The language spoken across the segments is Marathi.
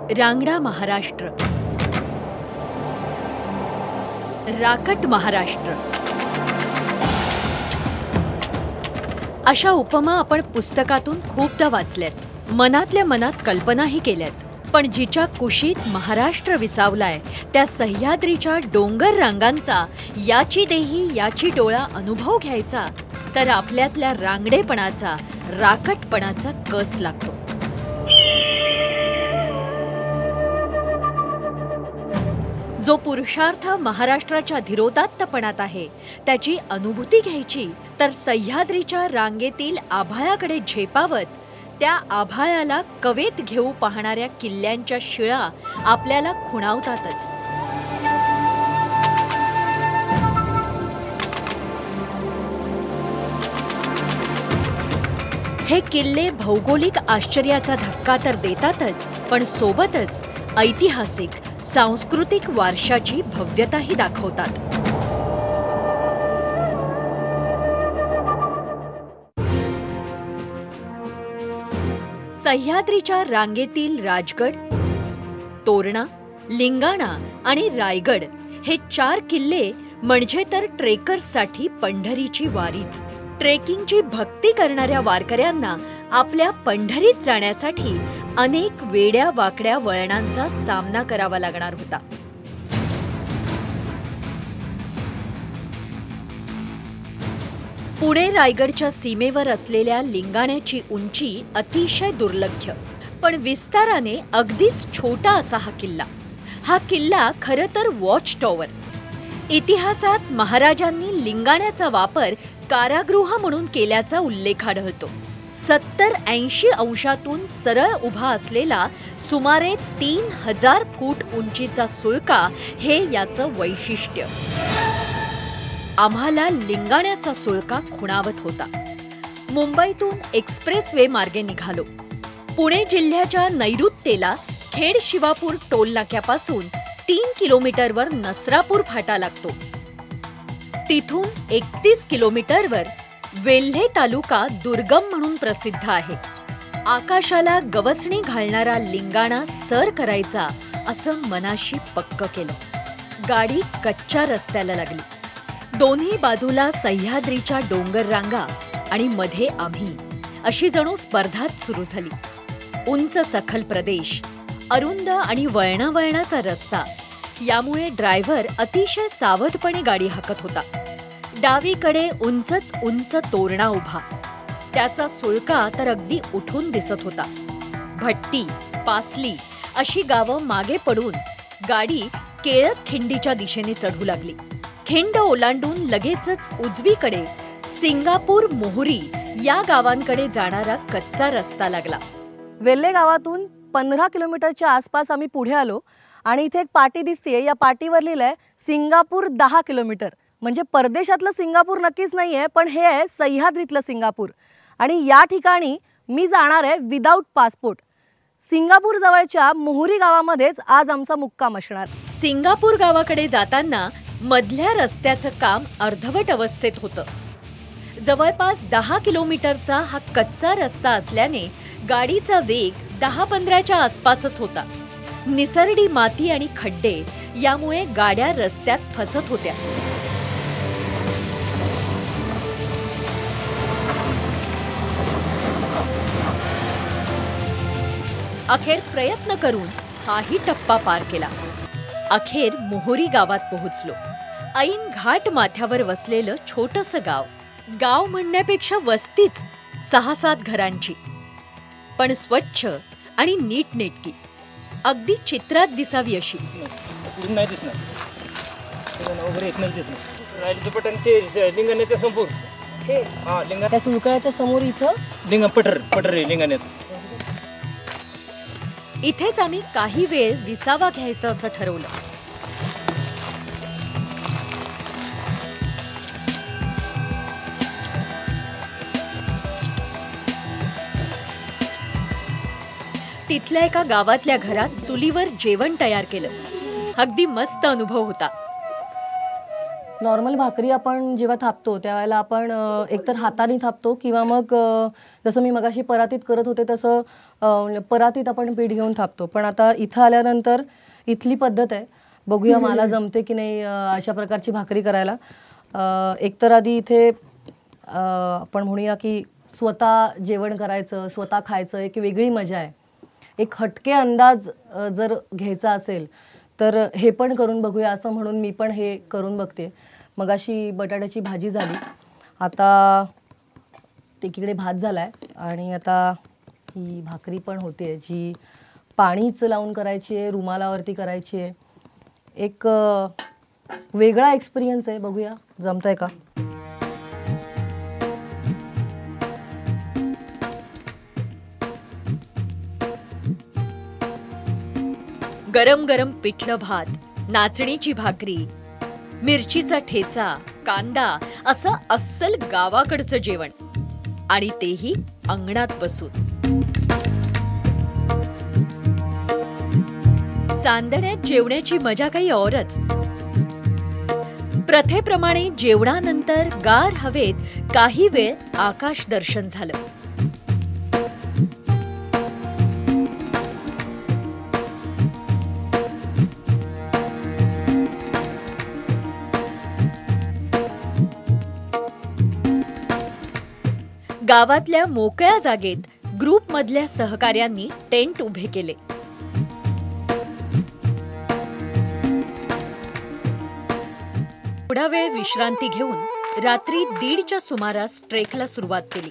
रांगडा महाराष्ट्र, राकट महाराष्ट्र अशा उपमा आपण पुस्तकातून खूपदा वाचल्यात, मनातल्या मनात कल्पनाही केल्यात। पण जिच्या कुशीत महाराष्ट्र विसावलाय त्या सह्याद्रीच्या डोंगर रांगांचा याची देही याची डोळा अनुभव घ्यायचा तर आपल्यातल्या रांगडेपणाचा, राकटपणाचा कस लागतो। जो पुरुषार्थ महाराष्ट्राच्या धीरोदात्तपणात आहे त्याची अनुभूती घ्यायची तर सह्याद्रीच्या रांगेतील आभाळाकडे झेपावत त्या आभाळाला कवेत घेऊ पाहणाऱ्या किल्ल्यांच्या शिळा आपल्याला खुणावतातच। हे किल्ले भौगोलिक आश्चर्याचा धक्का तर देतातच, पण सोबतच ऐतिहासिक, सांस्कृतिक वारशाची भव्यताही दाखवतात। सह्याद्रीच्या रांगेतील राजगड, तोरणा, लिंगाणा आणि रायगड हे 4 किल्ले म्हणजे तर ट्रेकर्ससाठी पंढरीची वारीच। ट्रेकिंगची भक्ती करणाऱ्या वारकऱ्यांना आपल्या पंढरीत जाण्यासाठी अनेक वेड्या वाकड्या वळणांचा सामना करावा लागणार होता। पुणे रायगडच्या सीमेवर असलेल्या लिंगाण्याची उंची अतिशय दुर्लक्ष, पण विस्ताराने अगदीच छोटा असा हा किल्ला। हा किल्ला खरं तर वॉच टॉवर। इतिहासात महाराजांनी लिंगाण्याचा वापर कारागृह म्हणून केल्याचा उल्लेख आढळतो। 70-80 अंशातून सरळ उभा असलेला सुमारे 3000 फूट उंचीचा सुळका हे याचं वैशिष्ट्य। आम्हाला लिंगाण्याचा सुळका खुणावत होता। मुंबईतून एक्सप्रेसवे मार्गे निघालो। पुणे जिल्ह्याच्या नैऋत्येला खेड शिवापूर टोल नाक्यापासून 3 किलोमीटरवर नसरापूर फाटा लागतो। तिथून 31 किलोमीटरवर वेल्हे तालुका दुर्गम म्हणून प्रसिद्ध आहे। आकाशाला गवसणी घालणारा लिंगाणा सर करायचा असं मनाशी पक्क केलं। गाडी कच्च्या रस्त्याला लागली। दोन्ही बाजूला सह्याद्रीच्या डोंगर रांगा आणि मध्ये आम्ही, अशी जणू स्पर्धाच सुरू झाली। उंच सखल प्रदेश, अरुंद आणि वळणावळणाचा रस्ता, यामुळे ड्रायव्हर अतिशय सावधपणे गाडी हाकत होता। डावीकडे उंचच उंच तोरणा उभा, त्याचा सुळका तर अगदी उठून दिसत होता। भट्टी, पासली अशी गावं मागे पडून गाडी केळत खिंडीच्या दिशेने चढू लागली। खिंड ओलांडून लगेचच उजवीकडे सिंगापूर मोहरी या गावांकडे जाणारा कच्चा रस्ता लागला। वेल्हे गावातून 15 किलोमीटरच्या आसपास आम्ही पुढे आलो आणि इथे एक पाटी दिसतेय। या पाटीवर लिहिलंय सिंगापूर 10 किलोमीटर। म्हणजे परदेशातलं सिंगापूर नक्कीच नाहीये, पण हे आहे सह्याद्रीतलं सिंगापूर। आणि या ठिकाणी मी जाणार आहे विदाऊट पासपोर्ट। सिंगापूर जवळच्या मोहरी गावामध्येच आज आमचा मुक्काम असणार। सिंगापूर गावाकडे जाताना मधल्या रस्त्याचं काम अर्धवट अवस्थेत होतं। जवळपास 10 किलोमीटरचा हा कच्चा रस्ता असल्याने गाडीचा वेग 10-15च्या आसपासच होता। निसरडी माती आणि खड्डे यामुळे गाड्या रस्त्यात फसत होत्या। अखेर प्रयत्न करून हाही टप्पा पार केला। अखेर मोहरी गावात पोहोचलो। ऐन घाट माथ्यावर वसलेलं छोटंसं गाव। गाव म्हणण्यापेक्षा वस्तीच 6-7 घरांची, पण स्वच्छ आणि नीटनेटकी, अगदी चित्रात दिसावी अशी। लिंगाण्याच्या समोर त्या सुळकाच्या समोर इथं पटर लिंगाण्यात। इथेच आम्ही काही वेळ विसावा घ्यायचं असं ठरवलं। तिथल्या एका गावातल्या घरात चुलीवर जेवण तयार केलं। अगदी मस्त अनुभव होता। नॉर्मल भाकरी आपण जेव्हा थापतो त्यावेळेला आपण एकतर हाताने थापतो किंवा मग जसं मी मगाशी परातीत करत होते तसं परातीत आपण पीठ घेऊन थापतो. पण आता इथं आल्यानंतर इथली पद्धत आहे, बघूया मला जमते की नाही अशा प्रकारची भाकरी करायला. एकतर आधी इथे आपण म्हणूया की स्वतः जेवण करायचं, स्वतः खायचं एक वेगळी मजा आहे. एक हटके अंदाज जर घ्यायचा असेल तर हे पण करून बघूया असं म्हणून मी पण हे करून बघते. मगाशी बटाट्याची भाजी झाली, आता एकीकडे भात झाला आहे आणि आता ही भाकरी पण होते जी पाणीच लावून करायची आहे, रुमालावरती करायची आहे. एक वेगळा एक्सपिरियन्स आहे, बघूया जमतंय का. गरम गरम पिठलं भात, नाचणीची भाकरी, मिरचीचा ठेचा, कांदा असं अस्सल गावाकडचं जेवण आणि तेही अंगणात बसून. चांदण्यात जेवण्याची मजा काही औरच. प्रथेप्रमाणे जेवणानंतर गार हवेत काही वेळ आकाश दर्शन झालं. गावातल्या मोकळ्या जागेत ग्रुपमधल्या सहकाऱ्यांनी टेंट उभे केले. थोडा वेळ विश्रांती घेऊन रात्री 1:30च्या सुमारास ट्रेकला सुरुवात केली.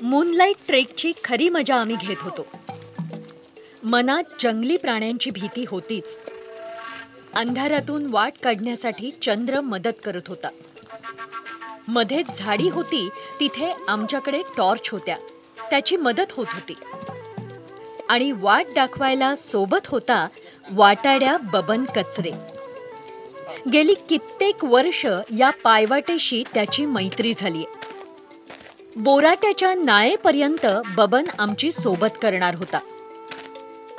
मूनलाईट ट्रेकची खरी मजा आम्ही घेत होतो. मनात जंगली प्राण्यांची भीती होतीच. अंधारातून वाट काढण्यासाठी चंद्र मदत करत होता. मध्येच झाडी होती, तिथे आमच्याकडे टॉर्च होत्या, त्याची मदत होत होती. आणि वाट दाखवायला सोबत होता वाटाड्या बबन कचरे. गेली कित्येक वर्ष या पायवाटेशी त्याची मैत्री झालीय. बोराट्याच्या नाळेपर्यंत बबन आमची सोबत करणार होता.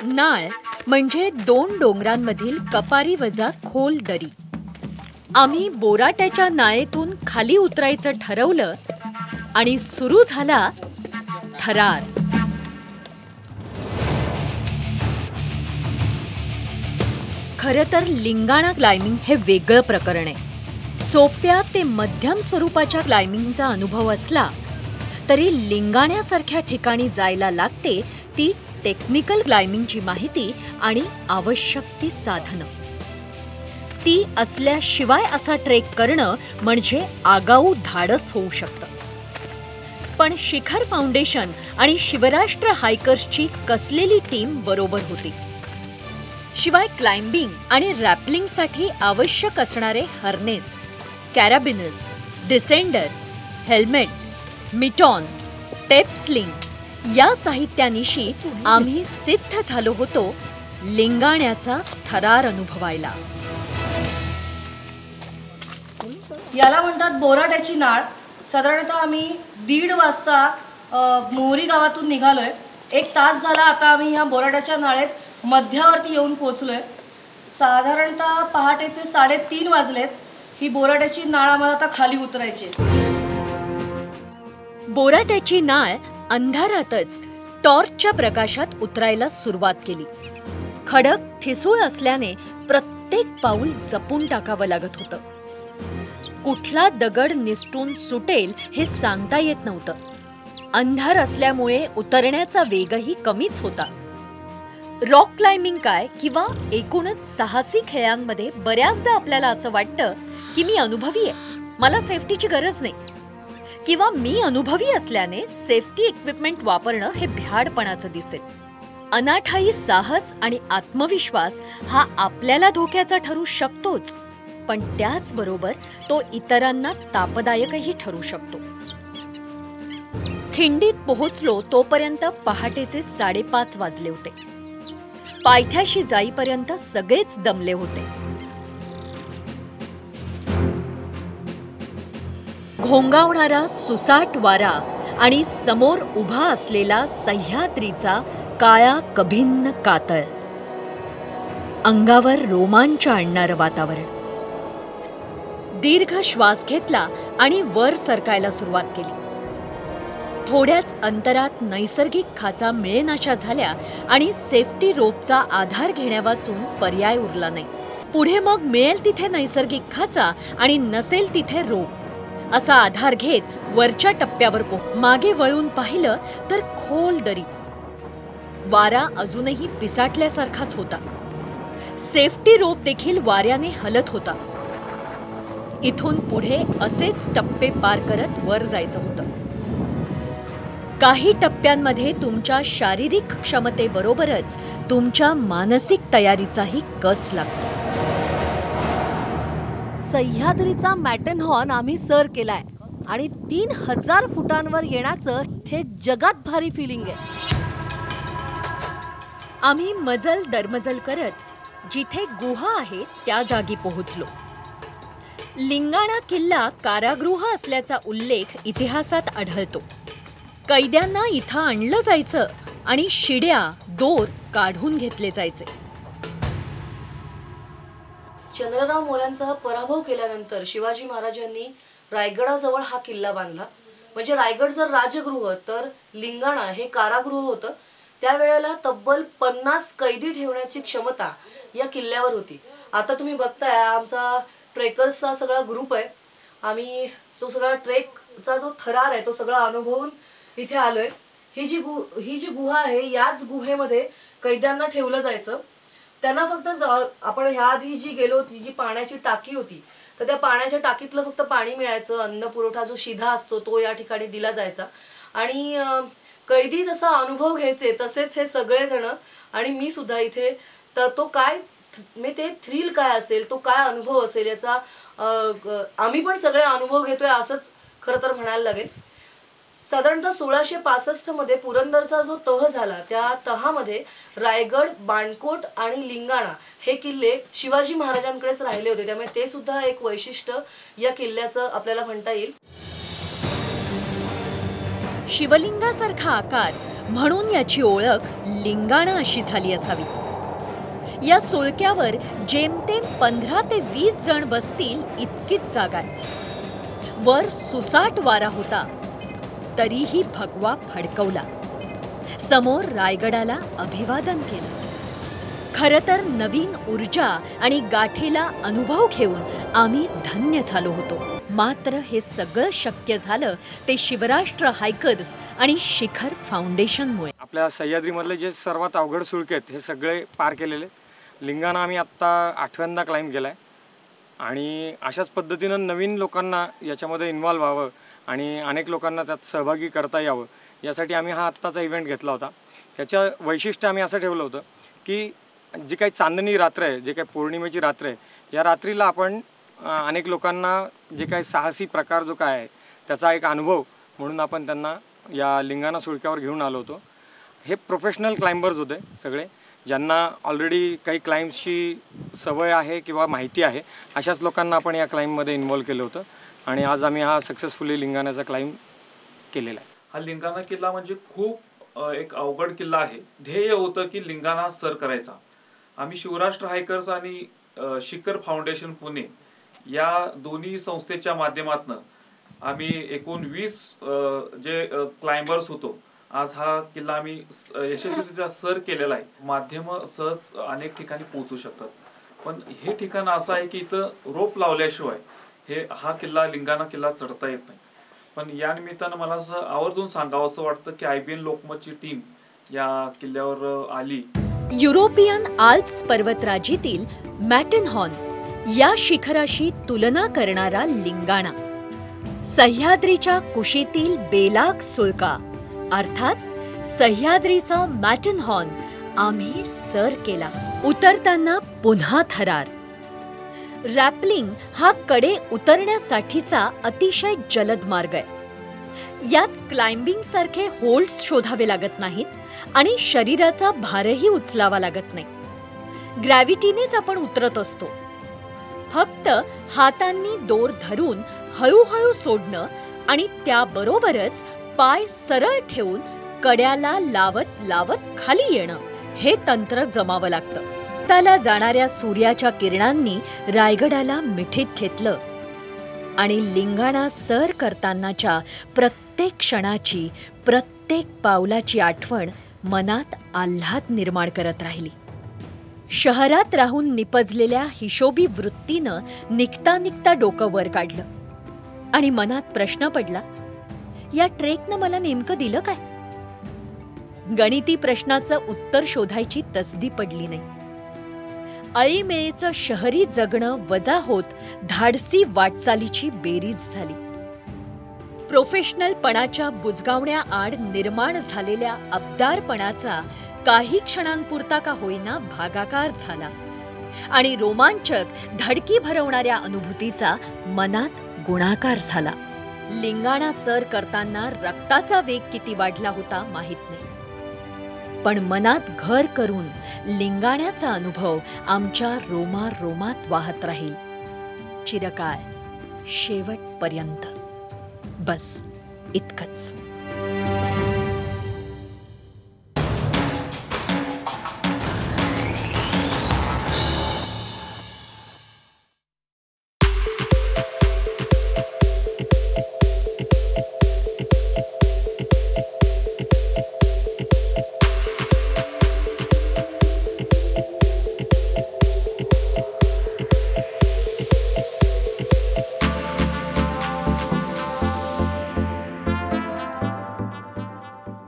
नाळ म्हणजे 2 डोंगरांमधील कपारी वजा खोल दरी. आम्ही बोराट्याच्या नाळेतून खाली उतरायचं ठरवलं आणि सुरू झाला थरार. खरं तर लिंगाणा क्लाइम्बिंग हे वेगळं प्रकरण आहे. सोप्या ते मध्यम स्वरूपाच्या क्लाइम्बिंगचा अनुभव असला तरी लिंगाण्यासारख्या ठिकाणी जायला लागते ती टेक्निकल क्लाइम्बिंगची माहिती आणि आवश्यक ती साधनं. ती असल्याशिवाय असा ट्रेक करणं म्हणजे आगाऊ धाडस होऊ शकतं. पण शिखर फाउंडेशन आणि शिवराष्ट्र हायकर्सची कसलेली टीम बरोबर होती. शिवाय क्लाइम्बिंग आणि रॅपलिंगसाठी आवश्यक असणारे हार्नेस, कॅराबिनस, डिसेंडर, हेल्मेट, मिटॉन, टेपस्लिंग या साहित्यानिशी आम्ही सिद्ध झालो होतो लिंगाण्याचा थरार अनुभवायला. याला म्हणतात बोराट्याची नाळ. साधारणतः आम्ही 1:30 वाजता मोहरी गावातून निघालोय. 1 तास झाला आता आम्ही ह्या बोराट्याच्या नाळेत मध्यावरती येऊन पोहोचलोय. साधारणतः पहाटेचे 3:30 वाजलेत. ही बोराट्याची नाळ आम्हाला आता खाली उतरायची. बोराट्याची नाळ अंधारातच टॉर्चच्या प्रकाशात उतरायला सुरुवात केली. खडक ठिसूळ असल्याने प्रत्येक पाऊल जपून टाकावं लागत होतं. कुठला दगड निसटून सुटेल हे सांगता येत नव्हतं. अंधार असल्यामुळे उतरण्याचा वेगही कमीच होता. रॉक क्लाइम्बिंग काय किंवा एकूणच साहसी खेळांमध्ये बऱ्याचदा आपल्याला असं वाटतं की मी अनुभवी आहे, मला सेफ्टीची गरज नाही, किंवा मी अनुभवी असल्याने सेफ्टी इक्विपमेंट वापरणं हे भ्याडपणाचं दिसेल. अनाठायी साहस आणि आत्मविश्वास हा आपल्याला धोक्याचा ठरू शकतोच, पण त्याचबरोबर तो इतरांना तापदायकही ठरू शकतो. खिंडीत पोहोचलो तोपर्यंत पहाटेचे 5:30 वाजले होते. पायथ्याशी जाईपर्यंत सगळेच दमले होते. घोंगावणारा सुसाट वारा आणि समोर उभा असलेला सह्याद्रीचा काळा कभिन्न कातळ, अंगावर रोमांच आणणारं वातावरण. दीर्घ श्वास घेतला आणि वर सरकायला सुरुवात केली. थोड्याच अंतरात नैसर्गिक खाचा मिळेनाशा झाल्या आणि सेफ्टी रोपचा आधार घेण्यावाचून पर्याय उरला नाही. पुढे मग मिळेल तिथे नैसर्गिक खाचा आणि नसेल तिथे रोप असा आधार घेत वरच्या टप्प्यावर मागे वळून पाहिलं तर खोल दरी. वारा अजूनही पिसाटल्यासारखाच होता. सेफ्टी रोप देखील वाऱ्याने हलत होता. इथून पुढे असेच टप्पे पार करत वर जायचं होतं. काही टप्प्यांमध्ये तुमच्या शारीरिक क्षमतेबरोबरच तुमच्या मानसिक तयारीचाही कस लागतो. सह्याद्रीचा मॅटनहॉर्न आम्ही सर केलाय आणि 3000 फुटांवर येण्याचं हे जगात भारी फिलिंग आहे. आम्ही मजल दरमजल करत जिथे गुहा आहे त्या जागी पोहोचलो. लिंगाणा किल्ला कारागृह असल्याचा उल्लेख इतिहासात आढळतो. कैद्यांना इथं आणलं जायचं आणि शिड्या दोर काढून घेतले जायचे. चंद्रराव मोऱ्यांचा पराभव केल्यानंतर शिवाजी महाराजांनी रायगडाजवळ हा किल्ला बांधला. म्हणजे रायगड जर राजगृह तर लिंगाणा हे कारागृह होतं. त्यावेळेला तब्बल 50 कैदी ठेवण्याची क्षमता या किल्ल्यावर होती. आता तुम्ही बघताय आमचा ट्रेकर्सचा सगळा ग्रुप आहे. आम्ही जो सगळा ट्रेकचा जो थरार आहे तो सगळा अनुभवून इथे आलोय. ही जी गुहा आहे याच गुहेमध्ये कैद्यांना ठेवलं जायचं. त्यांना फक्त आपण ह्या आधी जी गेलो ती जी पाण्याची टाकी होती तर त्या पाण्याच्या टाकीतलं फक्त पाणी मिळायचं. अन्न पुरवठा जो शिधा असतो तो या ठिकाणी दिला जायचा आणि कैदी जसा अनुभव घ्यायचे तसेच हे सगळेजण आणि मी सुद्धा इथे. तर तो काय ते थ्रिल काय असेल, तो काय अनुभव असेल याचा आम्ही पण सगळे अनुभव घेतोय असंच खरं तर म्हणायला लागेल. साधारणतः 1665 मध्ये पुरंदरचा जो तह झाला त्या तहामध्ये रायगड, बाणकोट आणि लिंगाणा हे किल्ले शिवाजी महाराजांकडेच राहिले होते. त्यामुळे ते सुद्धा एक वैशिष्ट्य या किल्ल्याचं आपल्याला म्हणता येईल. शिवलिंगासारखा आकार म्हणून याची ओळख लिंगाणा अशी झाली असावी. या सुळक्यावर जेमतेम 15 ते 20 जण बसतील इतकीच जागा आहे. वर सुसाट वारा होता तरीही भगवा फडकवला. समोर रायगडाला अभिवादन केलं. खरं तर नवीन ऊर्जा आणि गाठीला अनुभव घेऊन आम्ही धन्य झालो होतो. मात्र हे सगळं शक्य झालं ते शिवराष्ट्र हायकर्स आणि शिखर फाउंडेशनमुळे. आपल्या सह्याद्रीमधले जे सर्वात अवघड सुळके आहेत हे सगळे पार केलेले. लिंगाणा आम्ही आत्ता 8व्यांदा क्लाइंब केला आहे आणि अशाच पद्धतीनं नवीन लोकांना याच्यामध्ये इन्व्हॉल्व व्हावं आणि अनेक लोकांना त्यात सहभागी करता यावं यासाठी आम्ही हा आत्ताचा इव्हेंट घेतला होता. याच्या वैशिष्ट्य आम्ही असं ठेवलं होतं की जी काही चांदणी रात्र आहे, जे काही पौर्णिमेची रात्र आहे, या रात्रीला आपण अनेक लोकांना जे काही साहसी प्रकार जो काय आहे त्याचा एक अनुभव म्हणून आपण त्यांना या लिंगाणा सुळक्यावर घेऊन आलो होतो. हे प्रोफेशनल क्लाइंबर्स होते सगळे, ज्यांना ऑलरेडी काही क्लाइम्बची सवय आहे किंवा माहिती आहे. अशाच लोकांना आपण या क्लाइंबमध्ये इन्व्हॉल्व केलं होतं आणि आज आम्ही हा सक्सेसफुली लिंगाणाचा क्लाइंब केलेला आहे. हा लिंगाणा किल्ला म्हणजे खूप एक अवघड किल्ला आहे. ध्येय होतं की लिंगाणा सर करायचा. आम्ही शिवराष्ट्र हायकर्स आणि शिखर फाउंडेशन पुणे या दोन्ही संस्थेच्या माध्यमातून आम्ही एकूण 20 जे क्लाइंबर्स होतो आज हा किल्ला आम्ही यशस्वीरित्या सर केलेला आहे. माध्यम सहज अनेक ठिकाणी पोहोचू शकतात पण हे ठिकाण असं आहे की इथं रोप लावल्याशिवाय हा किल्ला लिंगाणा किल्ला चढता येत नाही. पण या निमित्तानं मला असं आवर्जून सांगावं असं वाटतं की IBN लोकमतची टीम या किल्ल्यावर आली. युरोपियन आल्प्स पर्वतराजीतील मॅटनहॉर्न या शिखराशी तुलना करणारा लिंगाणा, सह्याद्रीच्या कुशीतील बेलाग सुळका अर्थात सह्याद्रीचा मॅटनहॉर्न आम्ही सर केला. उतरताना पुन्हा थरार. रॅपलिंग हा कडे उतरण्यासाठीचा अतिशय जलद मार्ग आहे. यात क्लाइम्बिंग सारखे होल्ड्स शोधावे लागत नाहीत आणि शरीराचा भारही उचलावा लागत नाही. ग्रॅव्हिटीनेच आपण उतरत असतो. फक्त हातांनी दोर धरून हळूहळू सोडणं आणि त्याबरोबरच पाय सरळ ठेवून कड्याला लावत लावत खाली येणं हे तंत्र जमावं लागतं. त्याला जाणाऱ्या सूर्याच्या किरणांनी रायगडाला मिठीत घेतलं आणि लिंगाणा सर करतानाच्या प्रत्येक क्षणाची, प्रत्येक पावलाची आठवण मनात आल्हाद निर्माण करत राहिली. शहरात राहून निपजलेल्या हिशोबी वृत्तीनं निघता निघता डोकं वर काढलं आणि मनात प्रश्न पडला, या ट्रेकनं मला नेमकं दिलं काय? गणिती प्रश्नाचं उत्तर शोधायची तसदी पडली नाही. अळीमेळीचं शहरी जगणं वजा होत धाडसी वाटचालीची बेरीज झाली. प्रोफेशनलपणाच्या बुजगावण्याआड निर्माण झालेल्या अबदारपणाचा काही क्षणांपुरता का होईना भागाकार झाला आणि रोमांचक, धडकी भरवणाऱ्या अनुभूतीचा मनात गुणाकार झाला. लिंगाणा सर करताना रक्ताचा वेग किती वाढला होता माहित नाही, पण मनात घर करून लिंगाण्याचा अनुभव आमच्या रोमारोमात वाहत राहील, चिरकाळ, शेवटपर्यंत. बस इतकंच.